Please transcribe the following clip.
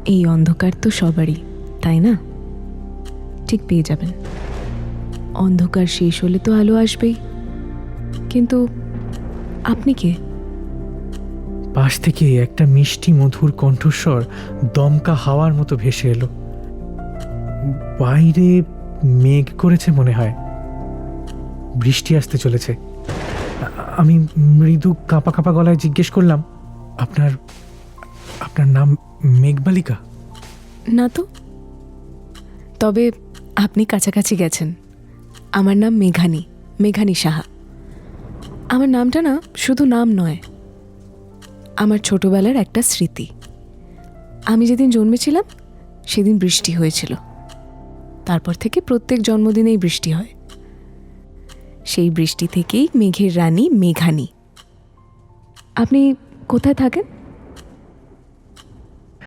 এই অন্ধকার তো সবারই, তাই না? ঠিক পেয়ে যাবেন। অন্ধকার শেষ হলে তো আলো আসবেই। কিন্তু আপনি কে? পাশ থেকে একটা মিষ্টি মধুর কণ্ঠস্বর দমকা হাওয়ার মতো ভেসে এলো। বাইরে মেঘ করেছে মনে হয়, বৃষ্টি আসতে চলেছে। আমি মৃদু কাঁপা কাঁপা গলায় জিজ্ঞেস করলাম, আপনার আপনার নাম মেঘবালিকা? না তো। তবে আপনি কাছাকাছি গেছেন। আমার নাম মেঘানী, মেঘানী সাহা। আমার নামটা না শুধু নাম নয়, আমার ছোটবেলার একটা স্মৃতি। আমি যেদিন জন্মেছিলাম সেদিন বৃষ্টি হয়েছিল। তারপর থেকে প্রত্যেক জন্মদিনেই বৃষ্টি হয়। সেই বৃষ্টি থেকেই মেঘের রানী মেঘানী। আপনি কোথায় থাকেন?